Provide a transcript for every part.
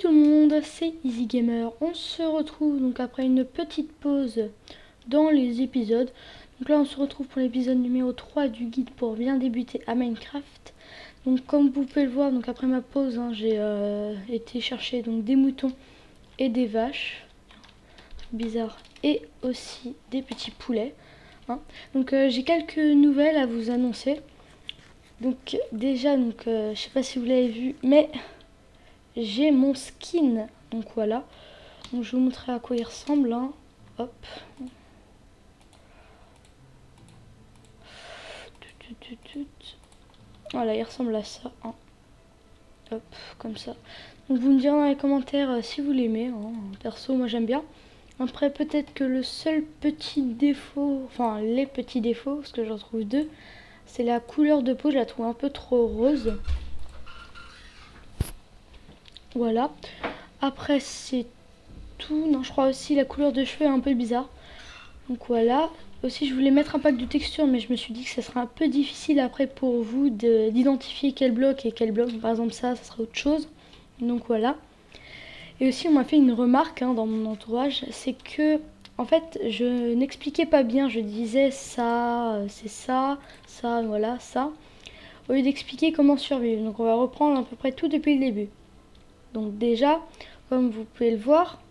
tout le monde, c'est Easy Gamer. On se retrouve donc après une petite pause dans les épisodes. Donc là on se retrouve pour l'épisode numéro 3 du guide pour bien débuter à Minecraft. Donc comme vous pouvez le voir, donc après ma pause, j'ai été chercher donc des moutons et des vaches. Bizarre. Et aussi des petits poulets. Donc j'ai quelques nouvelles à vous annoncer. Donc déjà, je sais pas si vous l'avez vu, mais j'ai mon skin. Donc voilà. Donc je vais vous montrer à quoi il ressemble. Hop. Voilà, il ressemble à ça. Hop, comme ça. Donc vous me direz dans les commentaires si vous l'aimez. Perso, moi j'aime bien. Après, peut-être que le seul petit défaut, enfin les petits défauts, parce que j'en trouve deux, c'est la couleur de peau. Je la trouve un peu trop rose. Voilà. Après, c'est tout. Non, je crois aussi la couleur de cheveux est un peu bizarre. Donc voilà. Aussi, je voulais mettre un pack de texture, mais je me suis dit que ça serait un peu difficile après pour vous d'identifier quel bloc et quel bloc. Par exemple, ça serait autre chose. Donc voilà. Et aussi, on m'a fait une remarque dans mon entourage, c'est que, en fait, je n'expliquais pas bien. Je disais ça, c'est ça, ça, voilà, ça, au lieu d'expliquer comment survivre. Donc on va reprendre à peu près tout depuis le début. Donc déjà, comme vous pouvez le voir,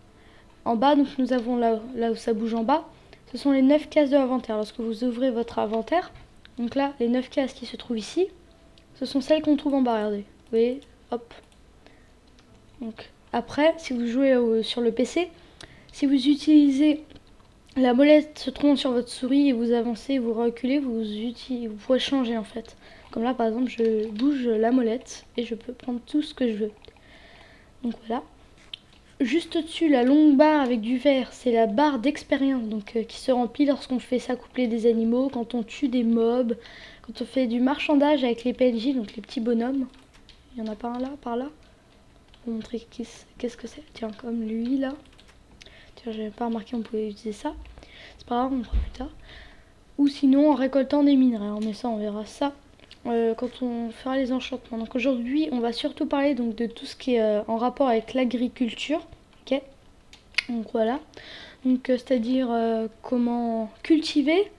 en bas, donc nous avons là où ça bouge en bas, ce sont les 9 cases de l'inventaire. Lorsque vous ouvrez votre inventaire, donc là, les 9 cases qui se trouvent ici, ce sont celles qu'on trouve en bas, regardez. Vous voyez, hop. Donc après, si vous jouez sur le PC, si vous utilisez la molette se trouvant sur votre souris et vous avancez, vous reculez, vous pourrez changer en fait. Comme là, par exemple, je bouge la molette et je peux prendre tout ce que je veux. Donc voilà. Juste au-dessus, la longue barre avec du vert, c'est la barre d'expérience qui se remplit lorsqu'on fait s'accoupler des animaux, quand on tue des mobs, quand on fait du marchandage avec les PNJ, donc les petits bonhommes. Il y en a pas un là, par là. Je vais vous montrer qu'est-ce que c'est. Tiens, comme lui là. Tiens, j'avais pas remarqué on pouvait utiliser ça. C'est pas grave, on le fera plus tard. Ou sinon en récoltant des minerais. Mais ça, on verra ça quand on fera les enchantements. Donc aujourd'hui, on va surtout parler donc de tout ce qui est en rapport avec l'agriculture. Ok. Donc voilà. Donc c'est-à-dire comment cultiver,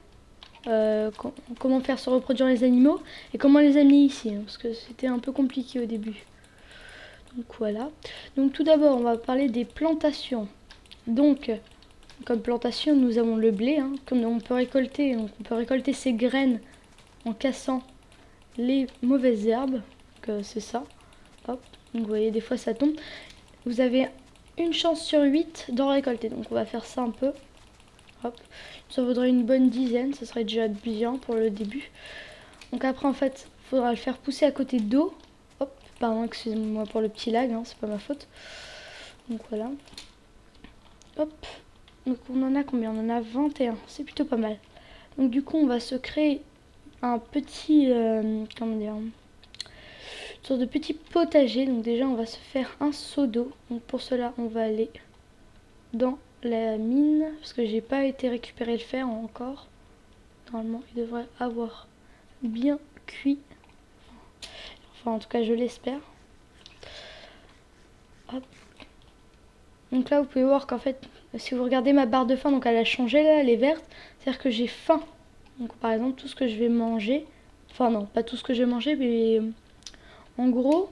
comment faire se reproduire les animaux et comment les amener ici, parce que c'était un peu compliqué au début. Donc voilà. Donc tout d'abord, on va parler des plantations. Donc comme plantation, nous avons le blé, comme on peut récolter. Donc on peut récolter ses graines en cassant les mauvaises herbes. Donc c'est ça. Hop. Donc vous voyez, des fois ça tombe. Vous avez une chance sur 8 d'en récolter. Donc on va faire ça un peu. Hop. Ça vaudrait une bonne dizaine. Ça serait déjà bien pour le début. Donc après, en fait, il faudra le faire pousser à côté d'eau. Hop. Pardon, excusez-moi pour le petit lag. C'est pas ma faute. Donc voilà. Hop. Donc on en a combien? On en a 21. C'est plutôt pas mal. Donc du coup, on va se créer un petit... comment dire, une sorte de petit potager. Donc déjà, on va se faire un seau d'eau. Donc pour cela, on va aller dans la mine. Parce que j'ai pas été récupérer le fer encore. Normalement, il devrait avoir bien cuit. Enfin, en tout cas, je l'espère. Hop. Donc là, vous pouvez voir qu'en fait, si vous regardez ma barre de faim, donc elle a changé là, elle est verte. C'est-à-dire que j'ai faim. Donc par exemple, tout ce que je vais manger, enfin non, pas tout ce que je vais manger, mais en gros,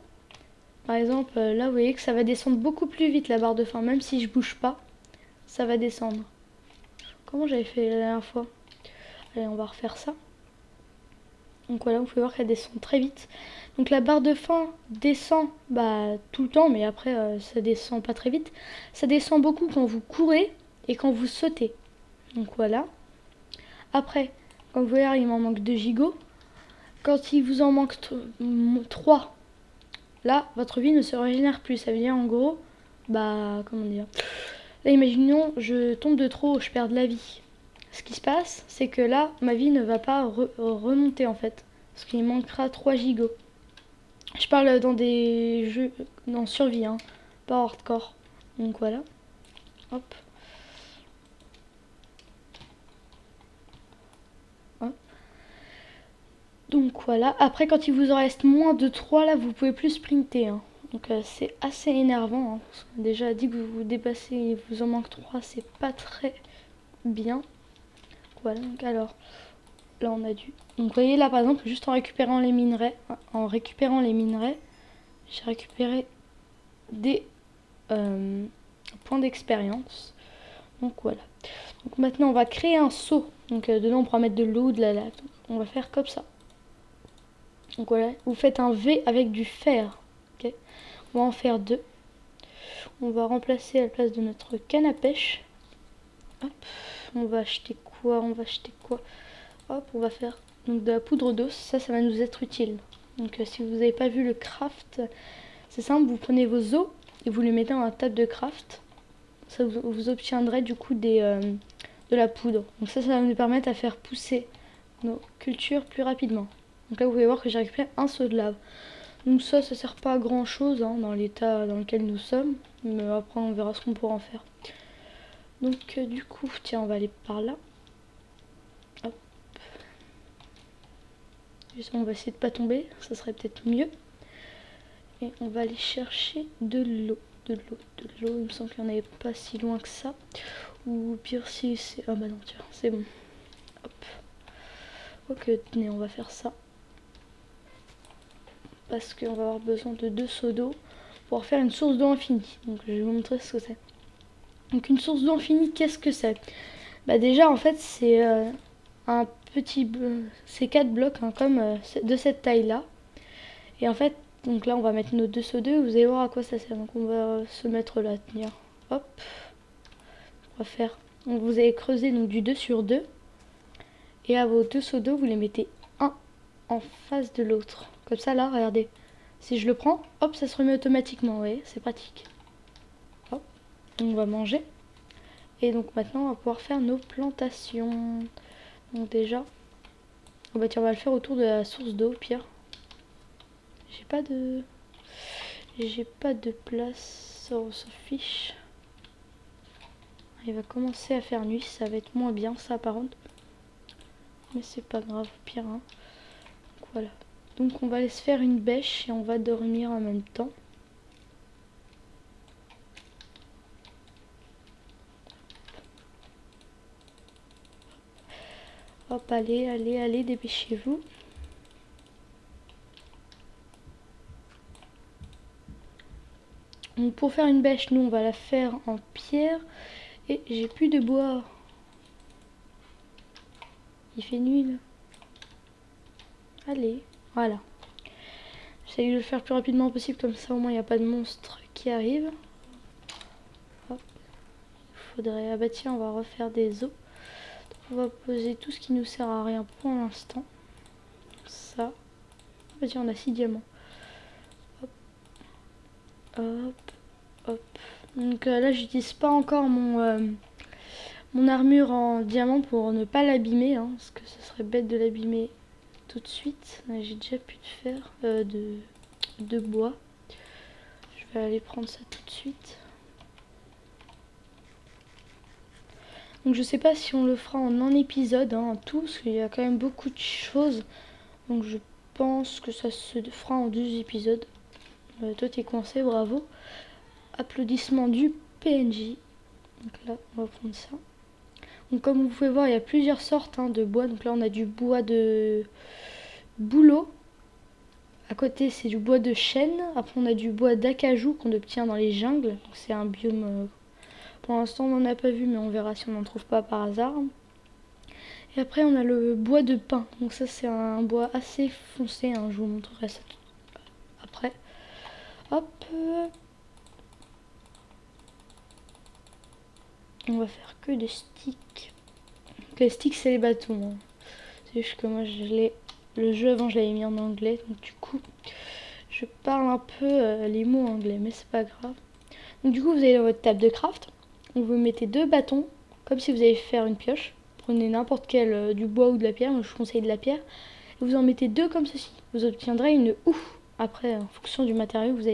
par exemple, là, vous voyez que ça va descendre beaucoup plus vite la barre de faim, même si je bouge pas, ça va descendre. Comment j'avais fait la dernière fois? Allez, on va refaire ça. Donc voilà, vous pouvez voir qu'elle descend très vite. Donc la barre de faim descend tout le temps, mais après ça descend pas très vite. Ça descend beaucoup quand vous courez et quand vous sautez. Donc voilà. Après, quand vous voyez, il m'en manque 2 gigots. Quand il vous en manque 3, là, votre vie ne se régénère plus. Ça veut dire en gros, comment dire. Là, imaginons, je tombe de trop, je perds de la vie. Ce qui se passe, c'est que là, ma vie ne va pas remonter en fait. Parce qu'il manquera 3 gigots. Je parle dans des jeux, dans survie, pas hardcore. Donc voilà. Hop. Hop. Donc voilà. Après, quand il vous en reste moins de 3, là, vous pouvez plus sprinter. Donc c'est assez énervant, hein, parce qu'on a déjà dit que vous dépassez, il vous en manque 3, c'est pas très bien. Voilà, donc alors, là on a dû... Donc vous voyez là par exemple, juste en récupérant les minerais, j'ai récupéré des points d'expérience. Donc voilà. Donc maintenant on va créer un seau. Donc dedans on pourra mettre de l'eau, de la lave. Donc, on va faire comme ça. Donc voilà, vous faites un V avec du fer. Okay, on va en faire 2. On va remplacer à la place de notre canne à pêche. Hop, on va acheter quoi? Hop, on va faire donc de la poudre d'os. Ça va nous être utile. Donc si vous n'avez pas vu le craft, c'est simple, vous prenez vos os et vous les mettez dans la table de craft. Ça vous obtiendrez du coup de la poudre. Donc ça va nous permettre à faire pousser nos cultures plus rapidement. Donc là vous pouvez voir que j'ai récupéré un seau de lave. Donc ça sert pas à grand chose hein, dans l'état dans lequel nous sommes. Mais après on verra ce qu'on pourra en faire. Donc du coup, tiens, on va aller par là. Hop. On va essayer de pas tomber, ça serait peut-être mieux. Et on va aller chercher de l'eau. De l'eau, il me semble qu'il n'y en avait pas si loin que ça. Ou pire si c'est... Ah bah non, tiens, c'est bon. Hop. Ok, tenez, on va faire ça. Parce qu'on va avoir besoin de 2 seaux d'eau pour faire une source d'eau infinie. Donc je vais vous montrer ce que c'est. Donc une source d'eau infinie, qu'est-ce que c'est? Bah déjà en fait c'est un petit... c'est 4 blocs hein, comme de cette taille là. Et en fait, donc là on va mettre nos 2 seaux d'eau, vous allez voir à quoi ça sert. Donc on va se mettre là, tenir. Hop. On va faire... Donc vous allez creuser donc du 2 sur 2. Et à vos 2 seaux d'eau, vous les mettez un en face de l'autre. Comme ça là, regardez. Si je le prends, hop, ça se remet automatiquement, vous voyez, c'est pratique. Hop, on va manger. Et donc maintenant, on va pouvoir faire nos plantations. Donc déjà, oh bah tiens, on va le faire autour de la source d'eau, pire. J'ai pas de place, ça on s'en fiche. Il va commencer à faire nuit, ça va être moins bien ça par contre. Mais c'est pas grave, pire hein. Donc voilà. Donc on va aller se faire une bêche et on va dormir en même temps. Hop, allez, dépêchez-vous. Donc pour faire une bêche, nous on va la faire en pierre. Et j'ai plus de bois. Il fait nuit là. Allez, voilà. J'essaye de le faire le plus rapidement possible, comme ça au moins il n'y a pas de monstre qui arrive. Hop. Il faudrait... Ah bah tiens, on va refaire des os. On va poser tout ce qui nous sert à rien pour l'instant. Ça. Ah tiens, on a 6 diamants. Hop. Hop. Hop. Donc là, j'utilise pas encore mon armure en diamant pour ne pas l'abîmer, hein, parce que ce serait bête de l'abîmer tout de suite. J'ai déjà plus de fer, de bois. Je vais aller prendre ça tout de suite. Donc je sais pas si on le fera en un épisode, hein, tout, parce qu'il y a quand même beaucoup de choses. Donc je pense que ça se fera en 2 épisodes. Toi t'es coincé, bravo. Applaudissements du PNJ. Donc là, on va prendre ça. Donc comme vous pouvez voir, il y a plusieurs sortes hein, de bois. Donc là, on a du bois de bouleau. À côté, c'est du bois de chêne. Après, on a du bois d'acajou qu'on obtient dans les jungles. C'est un biome... pour l'instant, on n'en a pas vu, mais on verra si on n'en trouve pas par hasard. Et après, on a le bois de pin. Donc ça, c'est un bois assez foncé. Hein. Je vous montrerai ça après. Hop. On va faire que des sticks. Donc les sticks, c'est les bâtons. Hein. C'est juste que moi, le jeu avant, je l'avais mis en anglais. Donc du coup, je parle un peu les mots anglais, mais c'est pas grave. Donc du coup, vous allez dans votre table de craft. Donc vous mettez 2 bâtons, comme si vous alliez faire une pioche. Prenez n'importe quel, du bois ou de la pierre. Moi, je vous conseille de la pierre. Et vous en mettez 2 comme ceci. Vous obtiendrez une houe. Après, en fonction du matériau, vous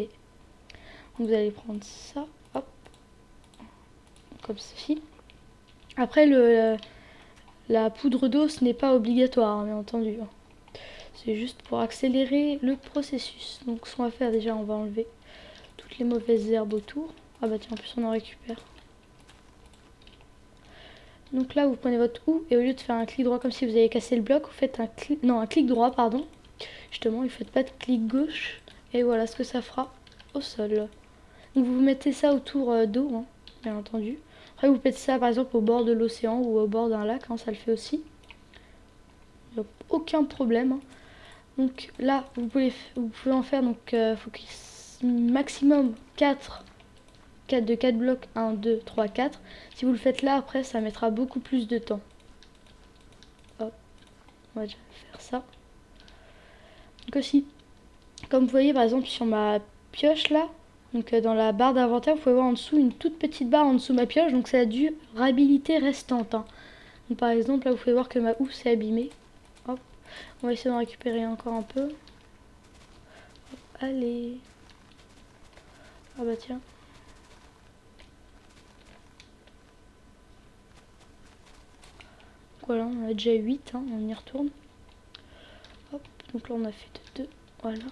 allez prendre ça. Hop. Comme ceci. Après, la poudre d'eau, ce n'est pas obligatoire, bien entendu. C'est juste pour accélérer le processus. Donc ce qu'on va faire déjà, on va enlever les mauvaises herbes autour. Ah bah tiens, en plus on en récupère. Donc là, vous prenez votre houe et au lieu de faire un clic droit comme si vous avez cassé le bloc, vous faites un clic droit, pardon. Justement, ne faites pas de clic gauche. Et voilà ce que ça fera au sol. Donc vous mettez ça autour d'eau, hein, bien entendu. Après, vous mettez ça par exemple au bord de l'océan ou au bord d'un lac, hein, ça le fait aussi. Il n'y a aucun problème. Hein. Donc là, vous pouvez en faire, donc faut qu'il maximum 4 de 4 blocs, 1, 2, 3, 4. Si vous le faites là, après, ça mettra beaucoup plus de temps. Hop, on va déjà faire ça. Donc aussi, comme vous voyez par exemple sur ma pioche là, donc dans la barre d'inventaire, vous pouvez voir en dessous une toute petite barre en dessous de ma pioche, donc c'est la durabilité restante. Hein. Donc par exemple là, vous pouvez voir que ma houe s'est abîmée. Hop, on va essayer d'en récupérer encore un peu. Hop, allez. Ah bah tiens. Voilà, on a déjà 8, hein, on y retourne. Hop, donc là on a fait de 2, voilà.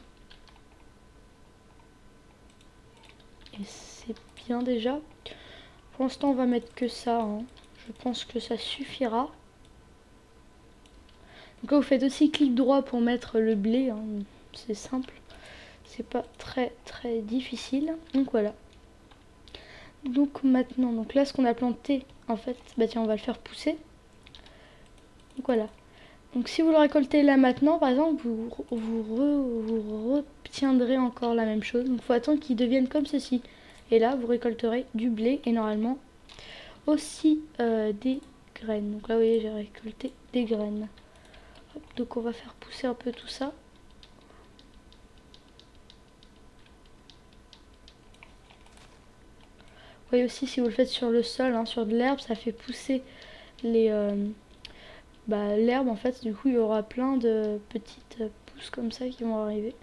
Et c'est bien déjà. Pour l'instant on va mettre que ça, hein. Je pense que ça suffira. Donc là vous faites aussi clic droit pour mettre le blé, hein. C'est simple. C'est pas très difficile. Donc voilà. Donc maintenant, donc là ce qu'on a planté, en fait, bah tiens on va le faire pousser. Donc voilà. Donc si vous le récoltez là maintenant, par exemple, vous retiendrez encore la même chose. Donc il faut attendre qu'il devienne comme ceci. Et là, vous récolterez du blé et normalement aussi des graines. Donc là, vous voyez, j'ai récolté des graines. Hop, donc on va faire pousser un peu tout ça. Vous voyez aussi, si vous le faites sur le sol, hein, sur de l'herbe, ça fait pousser l'herbe en fait. Du coup, il y aura plein de petites pousses comme ça qui vont arriver.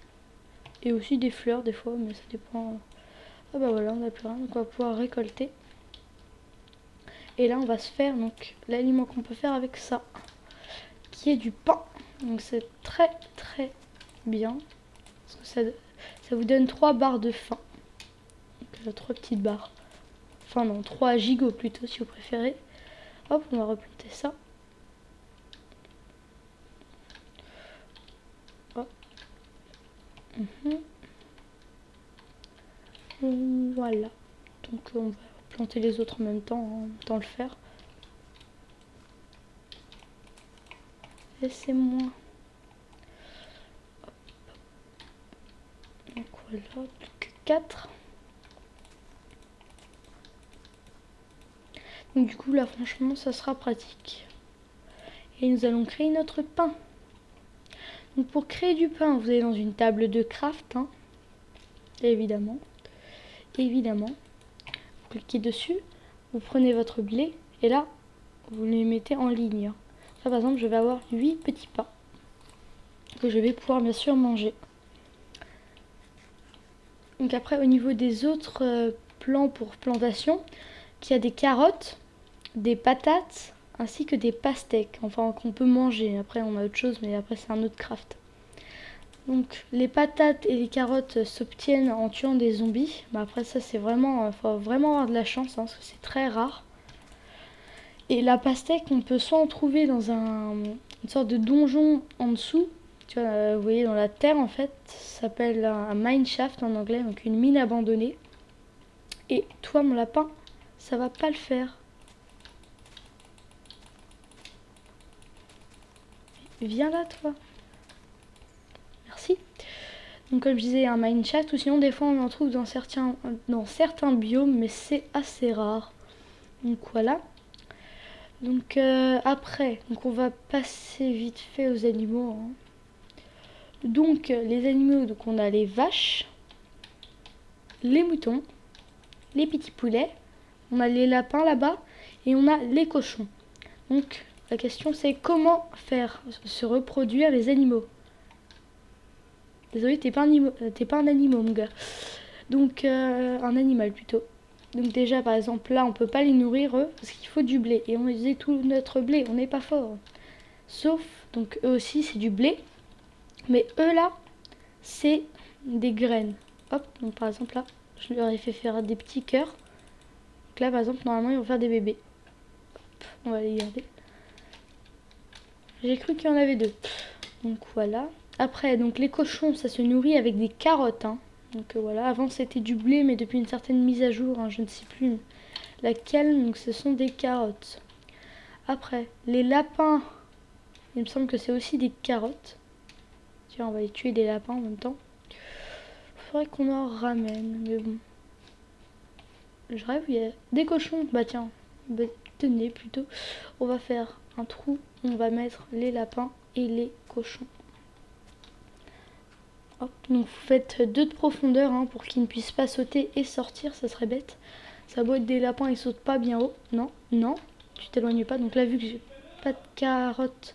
Et aussi des fleurs des fois, mais ça dépend. Ah bah voilà, on n'a plus rien, donc on va pouvoir récolter. Et là, on va se faire donc l'aliment qu'on peut faire avec ça, qui est du pain. Donc c'est très bien, parce que ça vous donne 3 barres de faim. Donc 3 petites barres. Enfin non, 3 gigots plutôt si vous préférez. Hop, on va replanter ça. Hop. Voilà. Donc on va planter les autres en même temps, hein, en temps le faire. Laissez-moi. Donc voilà, plus que 4. Donc du coup là franchement ça sera pratique. Et nous allons créer notre pain. Donc pour créer du pain, vous allez dans une table de craft, hein, évidemment. Vous cliquez dessus, vous prenez votre blé et là vous les mettez en ligne. Là par exemple je vais avoir 8 petits pains que je vais pouvoir bien sûr manger. Donc après au niveau des autres plants pour plantation, il y a des carottes, des patates ainsi que des pastèques, enfin qu'on peut manger. Après on a autre chose mais après c'est un autre craft. Donc les patates et les carottes s'obtiennent en tuant des zombies. Bah, après ça c'est vraiment, faut vraiment avoir de la chance, hein, parce que c'est très rare. Et la pastèque on peut soit en trouver dans une sorte de donjon en dessous. Tu vois, vous voyez dans la terre en fait, ça s'appelle un mineshaft en anglais, donc une mine abandonnée. Et toi mon lapin, ça va pas le faire. Viens là toi. Merci. Donc comme je disais, un mineshaft, ou sinon des fois on en trouve dans certains biomes, mais c'est assez rare. Donc voilà. Donc après, donc on va passer vite fait aux animaux. Hein. Donc les animaux, donc on a les vaches, les moutons, les petits poulets, on a les lapins là-bas et on a les cochons. Donc la question c'est comment faire se reproduire les animaux. Désolé, t'es pas un animal, mon gars. Donc, un animal plutôt. Donc déjà, par exemple, là, on peut pas les nourrir, eux, parce qu'il faut du blé. Et on disait tout notre blé, on n'est pas fort. Sauf, donc eux aussi, c'est du blé. Mais eux, là, c'est des graines. Hop, donc par exemple, là, je leur ai fait faire des petits cœurs. Donc là par exemple normalement ils vont faire des bébés. Hop, on va les garder. J'ai cru qu'il y en avait 2. Donc voilà. Après donc les cochons ça se nourrit avec des carottes. Hein. Donc voilà, avant c'était du blé mais depuis une certaine mise à jour, hein, je ne sais plus laquelle, donc ce sont des carottes. Après les lapins, il me semble que c'est aussi des carottes. Tiens on va les tuer des lapins en même temps. Il faudrait qu'on en ramène mais bon. Je rêve, il y a des cochons. Bah tiens, bah, tenez plutôt. On va faire un trou. On va mettre les lapins et les cochons. Hop, donc vous faites 2 de profondeur hein, pour qu'ils ne puissent pas sauter et sortir. Ça serait bête. Ça doit être des lapins, ils sautent pas bien haut. Non, non, tu t'éloignes pas. Donc là, vu que j'ai pas de carottes,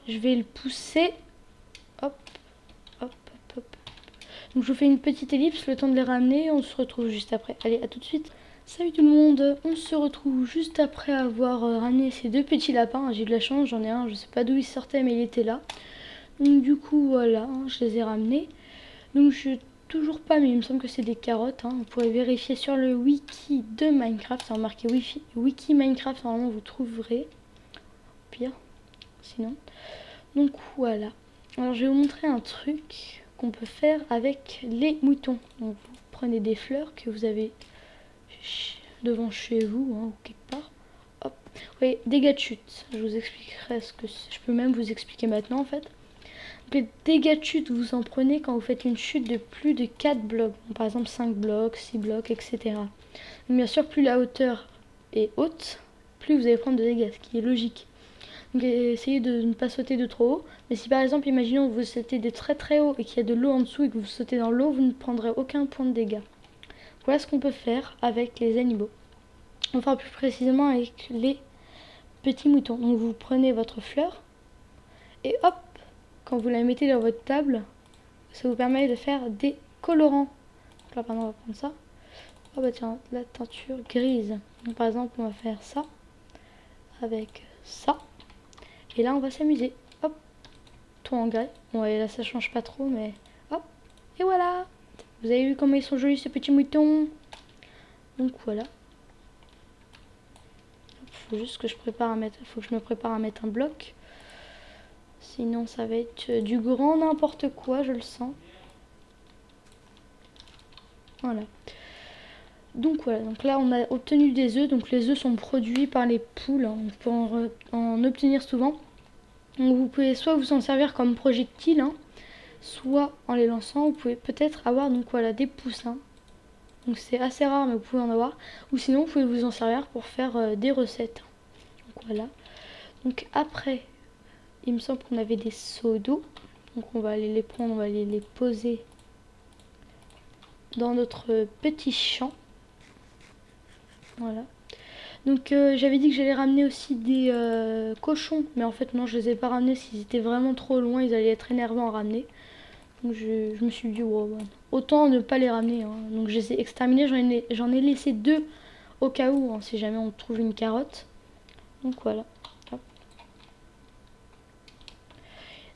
je vais le pousser. Hop, hop, hop, hop. Donc je vous fais une petite ellipse, le temps de les ramener. On se retrouve juste après. Allez, à tout de suite. Salut tout le monde, on se retrouve juste après avoir ramené ces 2 petits lapins. J'ai eu de la chance, j'en ai un, je sais pas d'où il sortait mais il était là. Donc du coup voilà, hein, je les ai ramenés. Donc je sais toujours pas mais il me semble que c'est des carottes. Hein. Vous pourrez vérifier sur le wiki de Minecraft, c'est marqué wiki Minecraft, normalement vous trouverez. Pire, sinon. Donc voilà. Alors je vais vous montrer un truc qu'on peut faire avec les moutons. Donc vous prenez des fleurs que vous avez devant chez vous hein, ou quelque part. Hop. Vous voyez, dégâts de chute. Je vous expliquerai ce que c'est. Je peux même vous expliquer maintenant en fait. Donc, les dégâts de chute, vous en prenez quand vous faites une chute de plus de 4 blocs. Donc, par exemple 5 blocs, 6 blocs, etc. Donc, bien sûr, plus la hauteur est haute, plus vous allez prendre de dégâts, ce qui est logique. Donc essayez de ne pas sauter de trop haut. Mais si par exemple, imaginons que vous sautez de très très haut et qu'il y a de l'eau en dessous et que vous sautez dans l'eau, vous ne prendrez aucun point de dégâts. Voilà ce qu'on peut faire avec les animaux. Enfin plus précisément avec les petits moutons. Donc vous prenez votre fleur et hop, quand vous la mettez dans votre table, ça vous permet de faire des colorants. Donc là pardon, on va prendre ça. Oh bah tiens, la teinture grise. Donc par exemple on va faire ça avec ça. Et là on va s'amuser. Hop, tout en grès. Bon et là ça change pas trop mais hop. Et voilà. Vous avez vu comment ils sont jolis ces petits moutons. Donc voilà. Faut juste que je prépare à mettre, faut que je me prépare à mettre un bloc. Sinon ça va être du grand n'importe quoi, je le sens. Voilà. Donc voilà, donc là on a obtenu des œufs. Donc les œufs sont produits par les poules. Hein, on peut en obtenir souvent. Donc vous pouvez soit vous en servir comme projectile, hein, soit en les lançant, vous pouvez peut-être avoir donc voilà des poussins. Donc c'est assez rare mais vous pouvez en avoir. Ou sinon vous pouvez vous en servir pour faire des recettes. Donc voilà. Donc après, il me semble qu'on avait des seaux d'eau. Donc on va aller les prendre, on va aller les poser dans notre petit champ. Voilà. Donc j'avais dit que j'allais ramener aussi des cochons. Mais en fait non, je les ai pas ramenés. S'ils étaient vraiment trop loin, ils allaient être énervants à ramener. Donc je me suis dit, wow, autant ne pas les ramener. Hein. Donc je les ai exterminés. J'en ai laissé 2 au cas où, hein, si jamais on trouve une carotte. Donc voilà. Hop.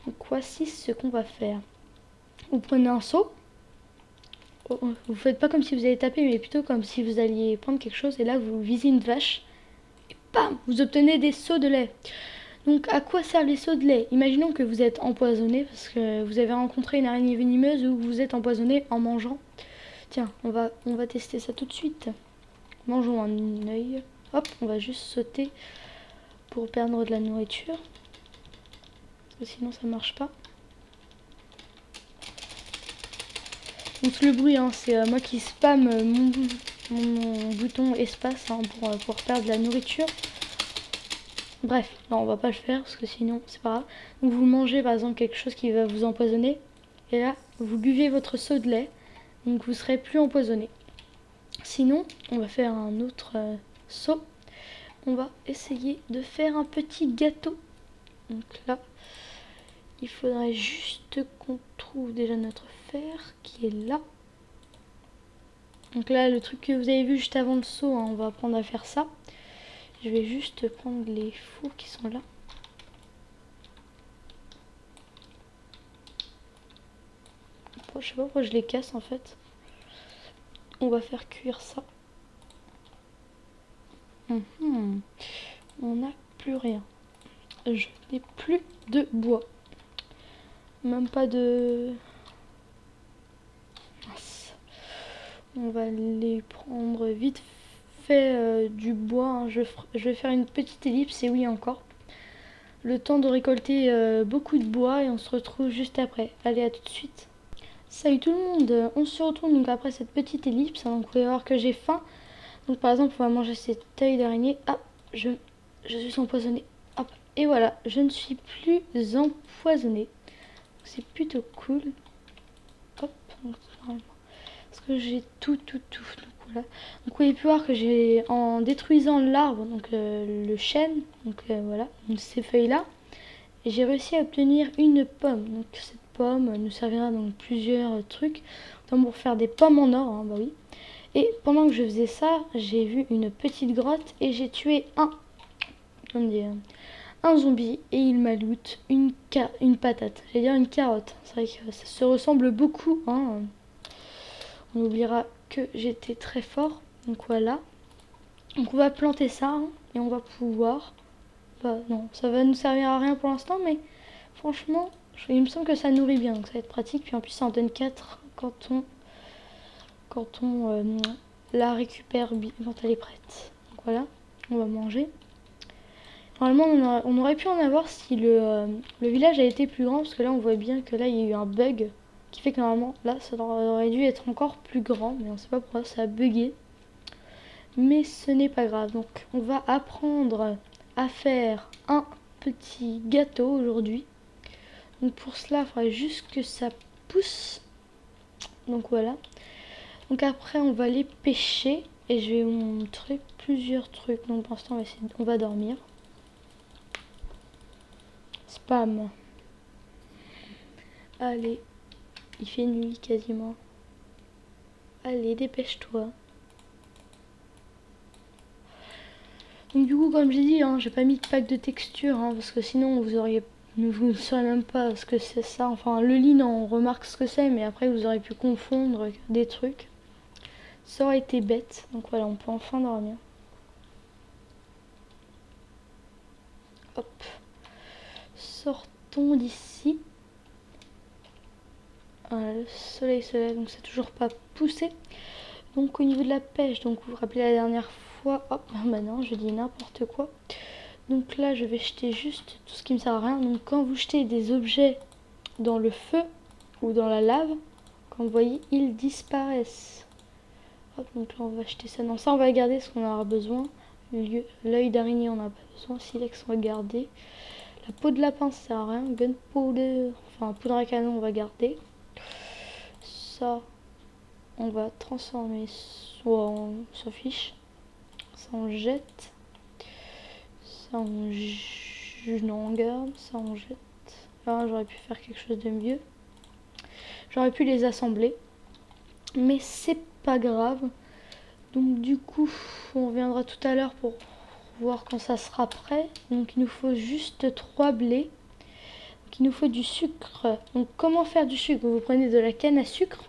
Donc voici ce qu'on va faire. Vous prenez un seau. Vous faites pas comme si vous alliez taper, mais plutôt comme si vous alliez prendre quelque chose. Et là, vous visez une vache. Et bam, vous obtenez des seaux de lait. Donc à quoi servent les seaux de lait? Imaginons que vous êtes empoisonné parce que vous avez rencontré une araignée venimeuse ou vous êtes empoisonné en mangeant. Tiens, on va tester ça tout de suite. Mangeons un œil. Hop, on va juste sauter pour perdre de la nourriture. Parce que sinon ça marche pas. Donc le bruit, hein, c'est moi qui spam mon bouton espace hein, pour perdre de la nourriture. Bref, non, on va pas le faire parce que sinon c'est pas grave. Donc vous mangez par exemple quelque chose qui va vous empoisonner. Et là, vous buvez votre seau de lait. Donc vous serez plus empoisonné. Sinon, on va faire un autre seau. On va essayer de faire un petit gâteau. Donc là, il faudrait juste qu'on trouve déjà notre fer qui est là. Donc là, le truc que vous avez vu juste avant le seau, hein, on va apprendre à faire ça. Je vais juste prendre les fours qui sont là. Je sais pas pourquoi je les casse en fait. on va faire cuire ça. On n'a plus rien. Je n'ai plus de bois. Même pas de... Mince. On va les prendre vite fait du bois. Hein. Je vais faire une petite ellipse et oui encore. Le temps de récolter beaucoup de bois et on se retrouve juste après. Allez, à tout de suite. Salut tout le monde, on se retrouve donc après cette petite ellipse. Donc vous pouvez voir que j'ai faim. Donc par exemple on va manger cette œil d'araignée. Ah, je suis empoisonnée. Hop, et voilà, je ne suis plus empoisonnée. C'est plutôt cool. Hop, parce que j'ai tout. Donc voilà. Donc vous pouvez voir que j'ai, en détruisant l'arbre, donc le chêne, donc voilà, donc ces feuilles-là, j'ai réussi à obtenir une pomme. Donc cette pomme nous servira dans plusieurs trucs, notamment pour faire des pommes en or, hein, bah oui. Et pendant que je faisais ça, j'ai vu une petite grotte et j'ai tué un zombie et il m'a loot une patate. J'allais dire une carotte. C'est vrai que ça se ressemble beaucoup. Hein. On oubliera que j'étais très fort. Donc voilà. Donc on va planter ça hein, et on va pouvoir... Bah non, ça va nous servir à rien pour l'instant, mais franchement, il me semble que ça nourrit bien. Donc ça va être pratique. Puis en plus ça en donne 4 quand on la récupère quand elle est prête. Donc voilà, on va manger. Normalement, on aurait pu en avoir si le village a été plus grand, parce que là, on voit bien que là, il y a eu un bug qui fait que normalement, là, ça aurait dû être encore plus grand, mais on ne sait pas pourquoi ça a bugué. Mais ce n'est pas grave. Donc, on va apprendre à faire un petit gâteau aujourd'hui. Donc, pour cela, il faudrait juste que ça pousse. Donc, voilà. Donc, après, on va les pêcher et je vais vous montrer plusieurs trucs. Donc, pour l'instant, on va dormir. Spam. Allez, il fait nuit quasiment. Allez, dépêche-toi. Donc du coup, comme j'ai dit, hein, j'ai pas mis de pack de texture, hein, parce que sinon vous ne saurez même pas ce que c'est ça. Enfin, le lit, on remarque ce que c'est, mais après vous aurez pu confondre des trucs. Ça aurait été bête. Donc voilà, on peut enfin dormir. Hop. Sortons d'ici. Voilà, le soleil se lève, donc c'est toujours pas poussé. Donc au niveau de la pêche, donc vous vous rappelez la dernière fois, hop, bah non, je dis n'importe quoi. Donc là, je vais jeter juste tout ce qui me sert à rien. Donc quand vous jetez des objets dans le feu ou dans la lave, comme vous voyez, ils disparaissent. Hop, donc là, on va jeter ça. Non, ça, on va garder ce qu'on aura besoin. L'œil d'araignée, on n'a pas besoin. Silex, on va garder. La peau de lapin, ça sert à rien. Gunpowder, enfin, poudre à canon, on va garder. Ça, on va transformer, soit on s'en fiche. Ça, on jette. Ça, non, on garde. Ça, on jette. Là, j'aurais pu faire quelque chose de mieux. J'aurais pu les assembler. Mais c'est pas grave. Donc, du coup, on reviendra tout à l'heure pour voir quand ça sera prêt. Donc, il nous faut juste 3 blés. Donc, il nous faut du sucre. Donc, comment faire du sucre? Vous prenez de la canne à sucre,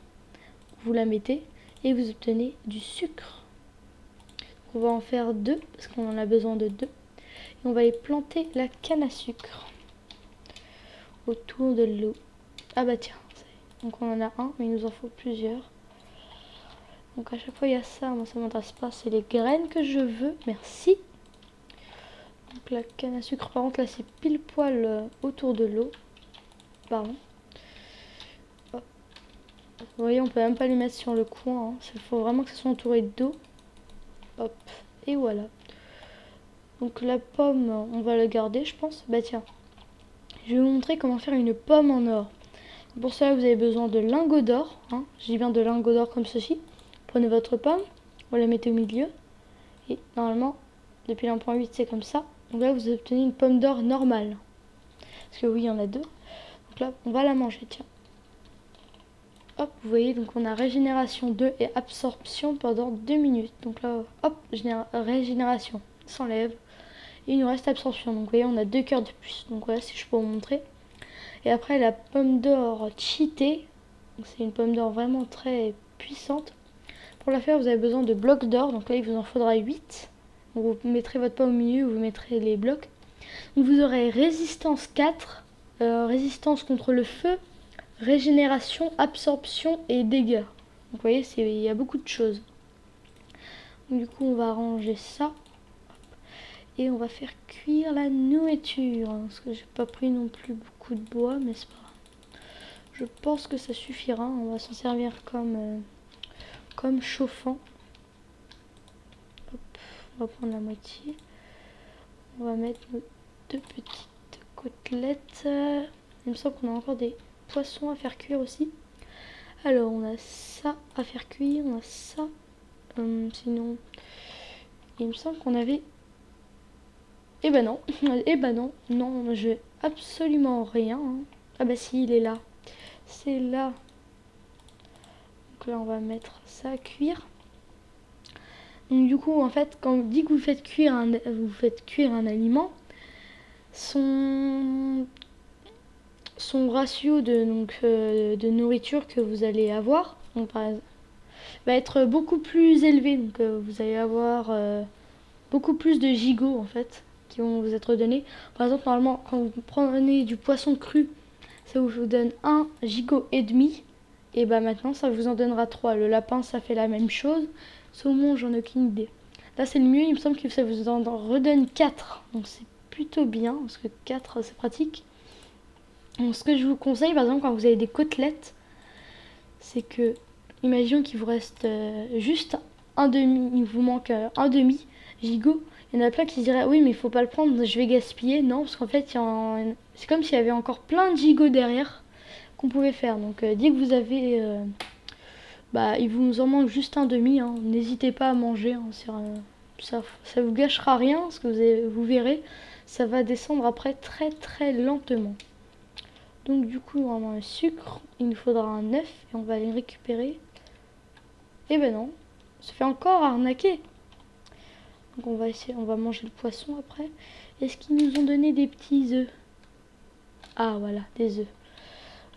vous la mettez et vous obtenez du sucre. Donc, on va en faire 2 parce qu'on en a besoin de 2. Et on va aller planter la canne à sucre autour de l'eau. Ah bah tiens, donc on en a un, mais il nous en faut plusieurs. Donc à chaque fois il y a ça, moi ça m'intéresse pas, c'est les graines que je veux, merci. Donc la canne à sucre, par contre là c'est pile poil autour de l'eau. Pardon. Hop. Vous voyez, on peut même pas les mettre sur le coin, il faut vraiment que ça soit entouré d'eau. Hop, et voilà. Donc la pomme, on va la garder je pense. Bah tiens, je vais vous montrer comment faire une pomme en or. Pour cela, vous avez besoin de lingots d'or. Hein. Je dis bien de lingots d'or comme ceci. Prenez votre pomme, vous la mettez au milieu. Et normalement, depuis l'1.8, c'est comme ça. Donc là, vous obtenez une pomme d'or normale. Parce que oui, il y en a 2. Donc là, on va la manger, tiens. Hop, vous voyez, donc on a régénération 2 et absorption pendant 2 minutes. Donc là, hop, régénération s'enlève. Et il nous reste absorption. Donc vous voyez, on a 2 cœurs de plus. Donc voilà, si je peux vous montrer. Et après la pomme d'or cheatée, c'est une pomme d'or vraiment très puissante. Pour la faire, vous avez besoin de blocs d'or. Donc là, il vous en faudra 8. Donc, vous mettrez votre pain au milieu, vous mettrez les blocs. Donc vous aurez résistance 4, résistance contre le feu, régénération, absorption et dégâts. Donc vous voyez, il y a beaucoup de choses. Donc, du coup, on va ranger ça. Et on va faire cuire la nourriture. Parce que j'ai pas pris non plus beaucoup de bois, mais c'est pas grave. Je pense que ça suffira. On va s'en servir comme chauffant. Hop, on va prendre la moitié. On va mettre nos 2 petites côtelettes. Il me semble qu'on a encore des poissons à faire cuire aussi. Alors, on a ça à faire cuire. On a ça. Sinon, il me semble qu'on avait... Eh ben non. Eh ben non. Non, je vais absolument rien. Hein. Ah bah si, il est là. C'est là. Donc là, on va mettre ça à cuire. Donc du coup, en fait, quand on dit que vous faites cuire un aliment, son ratio de nourriture que vous allez avoir, donc, par exemple, va être beaucoup plus élevé. Donc vous allez avoir beaucoup plus de gigots en fait qui vont vous être donnés. Par exemple, normalement, quand vous prenez du poisson cru, ça vous donne 1 gigot et demi. Et bah maintenant, ça vous en donnera 3. Le lapin, ça fait la même chose. Saumon, j'en ai aucune idée. Là, c'est le mieux. Il me semble que ça vous en redonne 4. Donc c'est plutôt bien, parce que 4, c'est pratique. Donc ce que je vous conseille, par exemple, quand vous avez des côtelettes, c'est que, imaginons qu'il vous reste juste un demi, il vous manque un demi gigot. Il y en a plein qui se diraient, oui, mais il faut pas le prendre, je vais gaspiller. Non, parce qu'en fait, c'est comme s'il y avait encore plein de gigots derrière qu'on pouvait faire. Donc, dès que vous avez... il vous en manque juste un demi. Hein. N'hésitez pas à manger. Hein. Ça vous gâchera rien, parce que vous verrez, ça va descendre après très très lentement. Donc du coup, normalement, le sucre, il nous faudra un œuf et on va aller récupérer. Et ben non, on se fait encore arnaquer. Donc on va manger le poisson après. Est-ce qu'ils nous ont donné des petits œufs? Ah voilà, des œufs.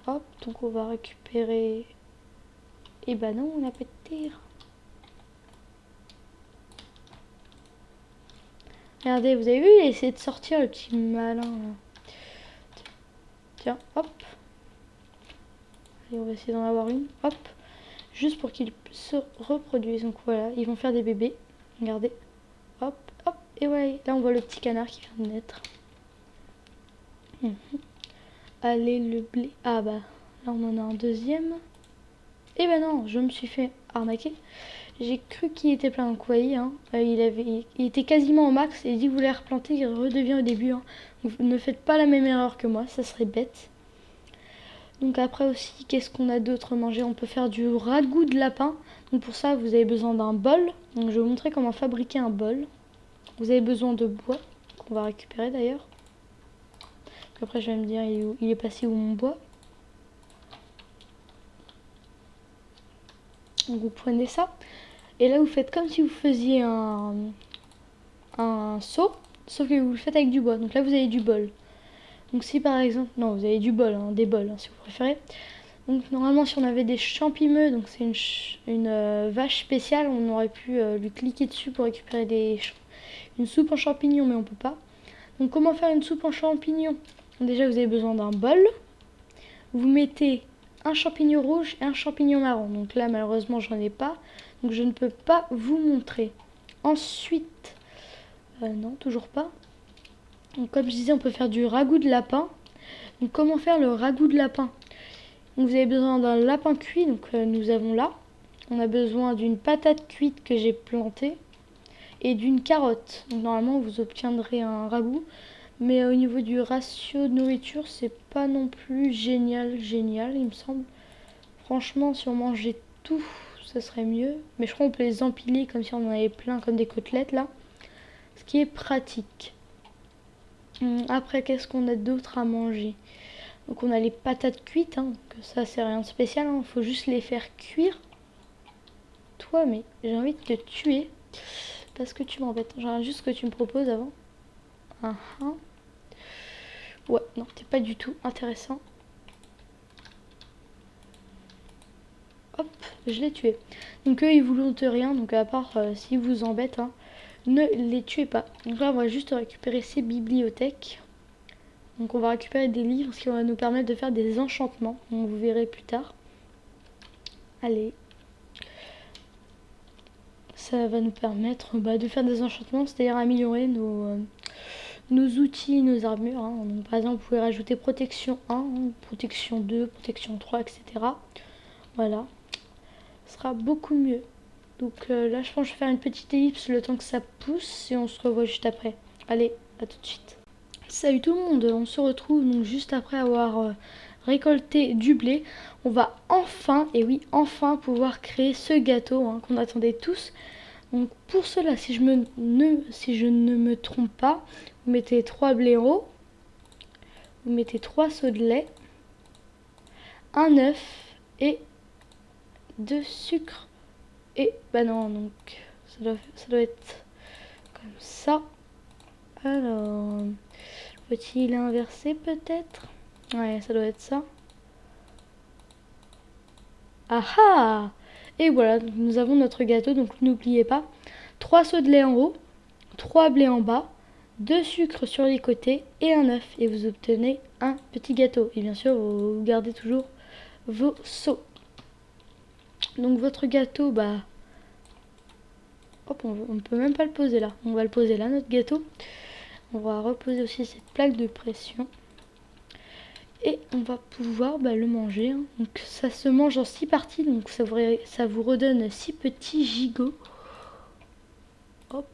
Hop, donc on va récupérer. Et ben non, on n'a pas de terre. Regardez, vous avez vu, il a essayé de sortir le petit malin. Tiens, hop. Et on va essayer d'en avoir une. Hop. Juste pour qu'ils se reproduisent. Donc voilà, ils vont faire des bébés. Regardez. Hop, hop. Et ouais, là on voit le petit canard qui vient de naître. Allez, le blé. Ah bah, là on en a un deuxième. Et ben non, je me suis fait arnaquer. J'ai cru qu'il était plein. Donc vous voyez, hein, il était quasiment au max. Et dès que vous voulez replanter, il redevient au début. Hein. Donc, ne faites pas la même erreur que moi, ça serait bête. Donc après aussi, qu'est-ce qu'on a d'autre à manger? On peut faire du ragoût de lapin. Donc pour ça, vous avez besoin d'un bol. Donc je vais vous montrer comment fabriquer un bol. Vous avez besoin de bois, qu'on va récupérer d'ailleurs. Après je vais me dire, il est passé où mon bois? Donc vous prenez ça. Et là vous faites comme si vous faisiez un seau. Sauf que vous le faites avec du bois. Donc là vous avez du bol. Donc si par exemple, non vous avez du bol, hein, des bols hein, si vous préférez. Donc normalement si on avait des champimeux, donc c'est une vache spéciale, on aurait pu lui cliquer dessus pour récupérer une soupe en champignons, mais on peut pas. Donc comment faire une soupe en champignons? Déjà vous avez besoin d'un bol, vous mettez un champignon rouge et un champignon marron. Donc là malheureusement j'en ai pas, donc je ne peux pas vous montrer. Ensuite, non toujours pas. Donc comme je disais, on peut faire du ragoût de lapin. Donc comment faire le ragoût de lapin? Donc vous avez besoin d'un lapin cuit, donc nous avons là. On a besoin d'une patate cuite que j'ai plantée et d'une carotte. Donc normalement vous obtiendrez un ragoût, mais au niveau du ratio de nourriture, c'est pas non plus génial, il me semble. Franchement, si on mangeait tout, ça serait mieux. Mais je crois qu'on peut les empiler comme si on en avait plein, comme des côtelettes là. Ce qui est pratique. Après, qu'est-ce qu'on a d'autre à manger? Donc on a les patates cuites, hein, que ça c'est rien de spécial, hein, faut juste les faire cuire. Toi, mais j'ai envie de te tuer parce que tu m'embêtes. J'aimerais juste que tu me proposes avant. Ouais, non, t'es pas du tout intéressant. Hop, je l'ai tué. Donc eux, ils vous lootent rien. Donc à part s'ils vous embêtent, hein, ne les tuez pas. Donc là, on va juste récupérer ces bibliothèques. Donc on va récupérer des livres, ce qui va nous permettre de faire des enchantements. On vous verrez plus tard. Allez. Ça va nous permettre de faire des enchantements, c'est-à-dire améliorer nos outils, nos armures. Hein. Donc, par exemple, vous pouvez rajouter protection 1, protection 2, protection 3, etc. Voilà. Ce sera beaucoup mieux. Donc là, je pense que je vais faire une petite ellipse le temps que ça pousse et on se revoit juste après. Allez, à tout de suite. Salut tout le monde, on se retrouve donc juste après avoir récolté du blé. On va enfin, et oui, enfin pouvoir créer ce gâteau hein, qu'on attendait tous. Donc pour cela, si je ne me trompe pas, vous mettez 3 blaireaux, vous mettez 3 seaux de lait, un œuf et 2 sucres. Et bah non, donc ça doit être comme ça. Alors, faut-il inverser peut-être? Ouais, ça doit être ça. Ah ah! Et voilà, donc nous avons notre gâteau, donc n'oubliez pas, 3 seaux de lait en haut, 3 blés en bas, 2 sucres sur les côtés et un œuf. Et vous obtenez un petit gâteau. Et bien sûr, vous gardez toujours vos seaux. Donc votre gâteau, bah... Hop, on ne peut même pas le poser là. On va le poser là, notre gâteau. On va reposer aussi cette plaque de pression. Et on va pouvoir le manger. Hein. Donc ça se mange en 6 parties. Donc ça vous redonne 6 petits gigots. Hop.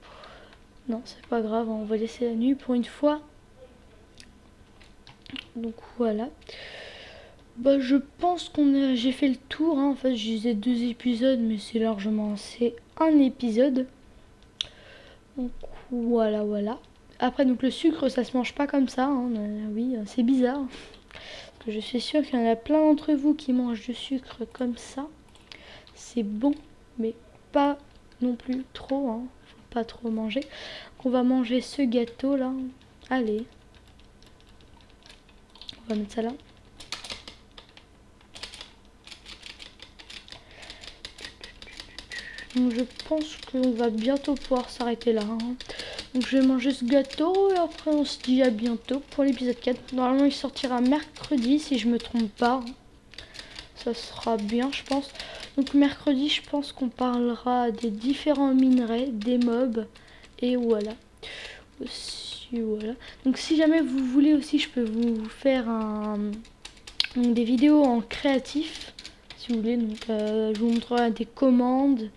Non, c'est pas grave. On va laisser la nuit pour une fois. Donc voilà. Je pense j'ai fait le tour. Hein. En fait, je disais 2 épisodes, mais c'est largement assez un épisode. Donc voilà. Après, donc le sucre, ça se mange pas comme ça. Hein. Oui, c'est bizarre. Parce que je suis sûre qu'il y en a plein d'entre vous qui mangent du sucre comme ça. C'est bon, mais pas non plus trop. Hein. Faut pas trop manger. Donc, on va manger ce gâteau là. Allez. On va mettre ça là. Donc je pense qu'on va bientôt pouvoir s'arrêter là. Hein. Donc je vais manger ce gâteau et après on se dit à bientôt pour l'épisode 4. Normalement il sortira mercredi si je me trompe pas. Ça sera bien je pense. Donc mercredi je pense qu'on parlera des différents minerais, des mobs et voilà. Aussi voilà. Donc si jamais vous voulez aussi je peux vous faire des vidéos en créatif. Si vous voulez, donc je vous montrerai des commandes.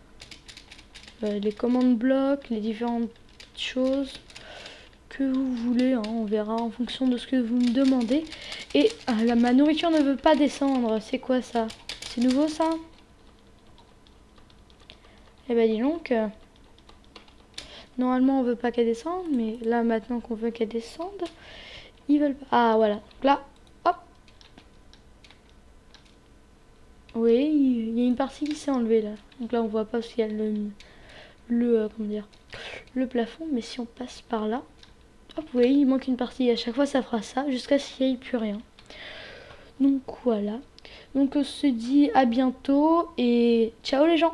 Les commandes blocs, les différentes choses que vous voulez, hein, on verra en fonction de ce que vous me demandez. Et ma nourriture ne veut pas descendre, c'est quoi ça? C'est nouveau ça? Eh ben dis donc, normalement on veut pas qu'elle descende, mais là maintenant qu'on veut qu'elle descende, ils veulent pas. Ah voilà, donc là, hop. Oui, il y a une partie qui s'est enlevée là. Donc là on voit pas parce qu'il y a comment dire, le plafond, mais si on passe par là, hop, vous voyez, il manque une partie. À chaque fois, ça fera ça jusqu'à ce qu'il n'y ait plus rien. Donc voilà. Donc on se dit à bientôt et ciao les gens.